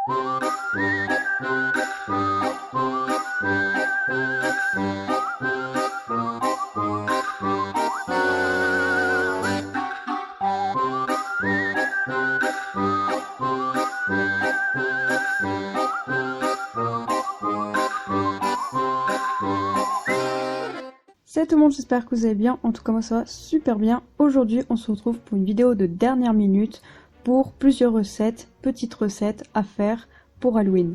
Salut tout le monde, j'espère que vous allez bien. En tout cas moi ça va super bien. Aujourd'hui on se retrouve pour une vidéo de dernière minute pour plusieurs recettes, petites recettes à faire pour Halloween.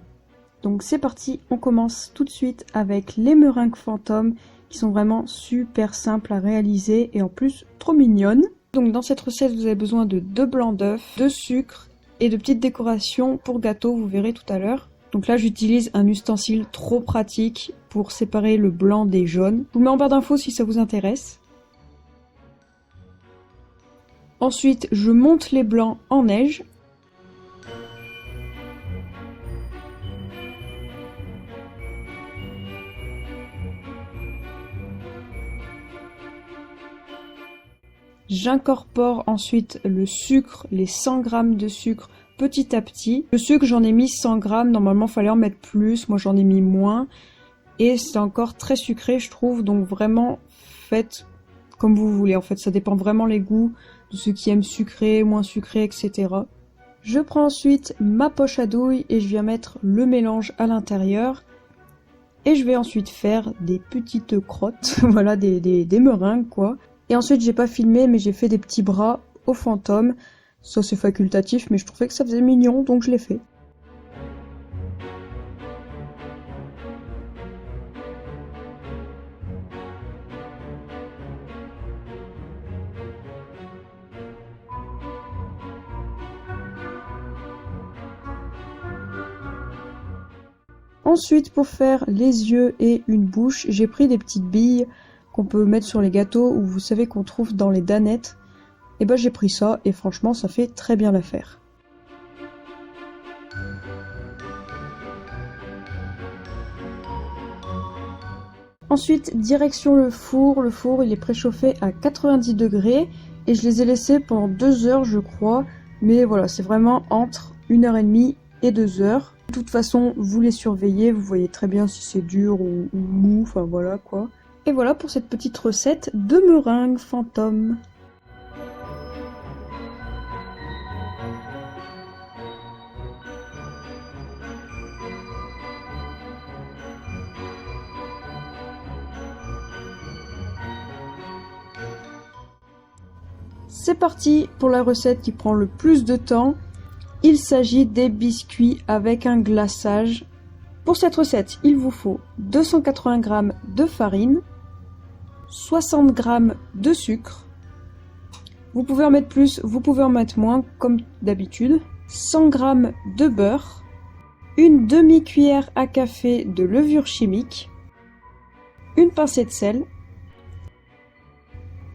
Donc c'est parti, on commence tout de suite avec les meringues fantômes qui sont vraiment super simples à réaliser et en plus trop mignonnes. Donc dans cette recette vous avez besoin de 2 blancs d'œufs, de sucre et de petites décorations pour gâteau, vous verrez tout à l'heure. Donc là j'utilise un ustensile trop pratique pour séparer le blanc des jaunes. Je vous mets en barre d'infos si ça vous intéresse. Ensuite je monte les blancs en neige. J'incorpore ensuite le sucre, les 100 g de sucre petit à petit. Le sucre j'en ai mis 100 g, normalement il fallait en mettre plus, moi j'en ai mis moins. Et c'est encore très sucré je trouve, donc vraiment faites comme vous voulez. En fait ça dépend vraiment les goûts de ceux qui aiment sucré, moins sucré, etc. Je prends ensuite ma poche à douille et je viens mettre le mélange à l'intérieur. Et je vais ensuite faire des petites crottes, voilà des meringues quoi. Et ensuite j'ai pas filmé mais j'ai fait des petits bras aux fantômes. Ça c'est facultatif mais je trouvais que ça faisait mignon donc je l'ai fait. Ensuite pour faire les yeux et une bouche, j'ai pris des petites billes qu'on peut mettre sur les gâteaux ou vous savez qu'on trouve dans les danettes. Et ben j'ai pris ça et franchement ça fait très bien l'affaire. Ensuite direction le four il est préchauffé à 90 degrés et je les ai laissés pendant 2 heures je crois. Mais voilà c'est vraiment entre 1h30 et 2 heures. De toute façon vous les surveillez, vous voyez très bien si c'est dur ou mou, enfin voilà quoi. Et voilà pour cette petite recette de meringues fantômes. C'est parti pour la recette qui prend le plus de temps. Il s'agit des biscuits avec un glaçage. Pour cette recette, il vous faut 280 g de farine, 60 g de sucre. Vous pouvez en mettre plus, vous pouvez en mettre moins comme d'habitude. 100 g de beurre, une demi-cuillère à café de levure chimique, une pincée de sel,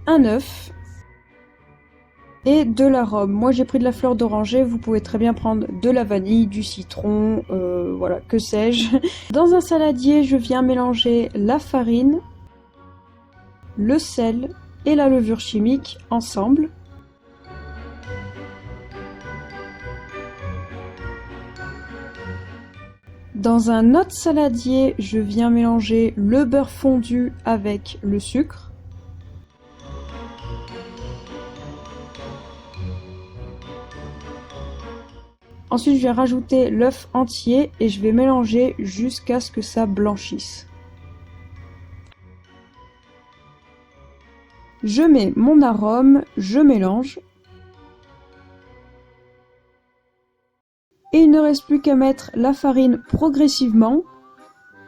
un œuf et de l'arôme. Moi j'ai pris de la fleur d'oranger, vous pouvez très bien prendre de la vanille, du citron, voilà, que sais-je. Dans un saladier, je viens mélanger la farine, le sel et la levure chimique ensemble. Dans un autre saladier, je viens mélanger le beurre fondu avec le sucre. Ensuite, je vais rajouter l'œuf entier et je vais mélanger jusqu'à ce que ça blanchisse. Je mets mon arôme, je mélange. Et il ne reste plus qu'à mettre la farine progressivement.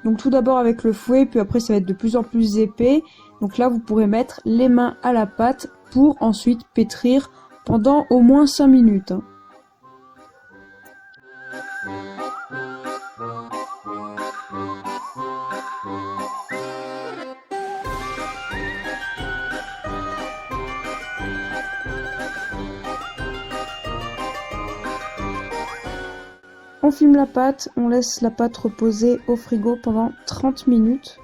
Donc tout d'abord avec le fouet, puis après ça va être de plus en plus épais. Donc là, vous pourrez mettre les mains à la pâte pour ensuite pétrir pendant au moins 5 minutes. On filme la pâte, on laisse la pâte reposer au frigo pendant 30 minutes.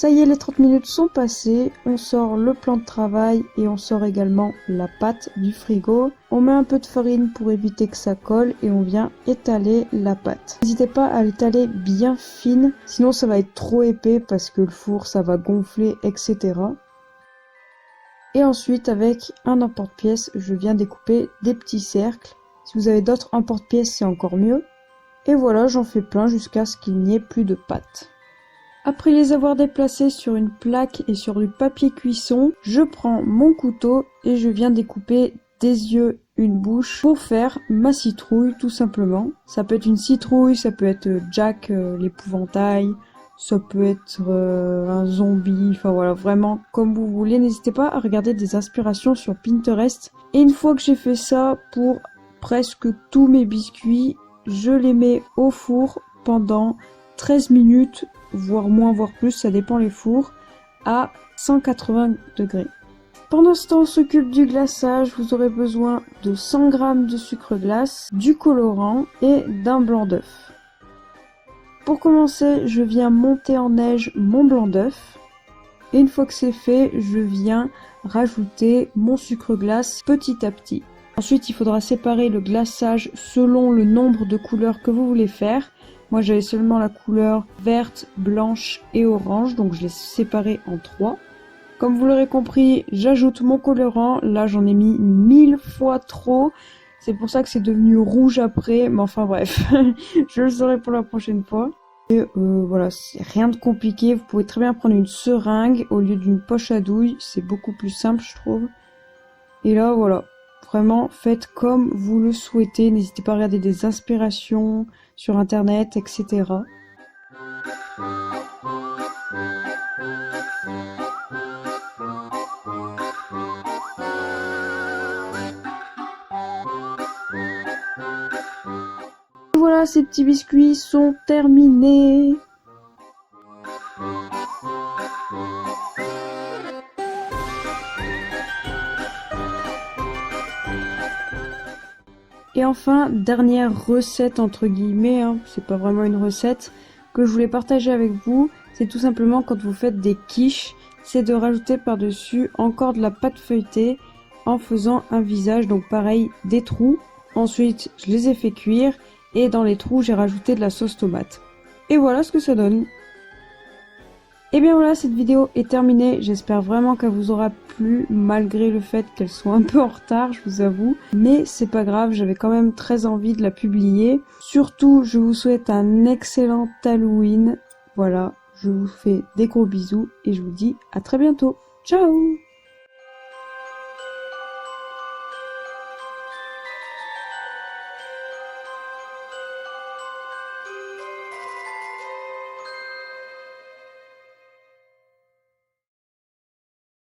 Ça y est, les 30 minutes sont passées, on sort le plan de travail et on sort également la pâte du frigo. On met un peu de farine pour éviter que ça colle et on vient étaler la pâte. N'hésitez pas à l'étaler bien fine, sinon ça va être trop épais parce que le four ça va gonfler, etc. Et ensuite avec un emporte-pièce, je viens découper des petits cercles. Si vous avez d'autres emporte-pièces, c'est encore mieux. Et voilà, j'en fais plein jusqu'à ce qu'il n'y ait plus de pâte. Après les avoir déplacés sur une plaque et sur du papier cuisson, je prends mon couteau et je viens découper des yeux, une bouche pour faire ma citrouille tout simplement. Ça peut être une citrouille, ça peut être Jack l'épouvantail, ça peut être un zombie, enfin voilà, vraiment comme vous voulez. N'hésitez pas à regarder des inspirations sur Pinterest. Et une fois que j'ai fait ça pour presque tous mes biscuits, je les mets au four pendant 13 minutes, voire moins, voire plus, ça dépend les fours, à 180 degrés. Pendant ce temps, on s'occupe du glaçage. Vous aurez besoin de 100 g de sucre glace, du colorant et d'un blanc d'œuf. Pour commencer, je viens monter en neige mon blanc d'œuf. Et une fois que c'est fait, je viens rajouter mon sucre glace petit à petit. Ensuite, il faudra séparer le glaçage selon le nombre de couleurs que vous voulez faire. Moi, j'avais seulement la couleur verte, blanche et orange, donc je l'ai séparé en 3. Comme vous l'aurez compris, j'ajoute mon colorant. Là, j'en ai mis 1000 fois trop. C'est pour ça que c'est devenu rouge après. Mais enfin bref, je le saurai pour la prochaine fois. Et voilà, c'est rien de compliqué. Vous pouvez très bien prendre une seringue au lieu d'une poche à douille. C'est beaucoup plus simple, je trouve. Et là, voilà. Vraiment, faites comme vous le souhaitez. N'hésitez pas à regarder des inspirations sur internet, etc. Voilà, ces petits biscuits sont terminés. Et enfin, dernière recette entre guillemets, c'est pas vraiment une recette, que je voulais partager avec vous, c'est tout simplement quand vous faites des quiches, c'est de rajouter par-dessus encore de la pâte feuilletée en faisant un visage, donc pareil, des trous. Ensuite, je les ai fait cuire et dans les trous, j'ai rajouté de la sauce tomate. Et voilà ce que ça donne. Et bien voilà, cette vidéo est terminée. J'espère vraiment qu'elle vous aura plu, malgré le fait qu'elle soit un peu en retard, je vous avoue. Mais c'est pas grave, j'avais quand même très envie de la publier. Surtout, je vous souhaite un excellent Halloween. Voilà, je vous fais des gros bisous et je vous dis à très bientôt. Ciao!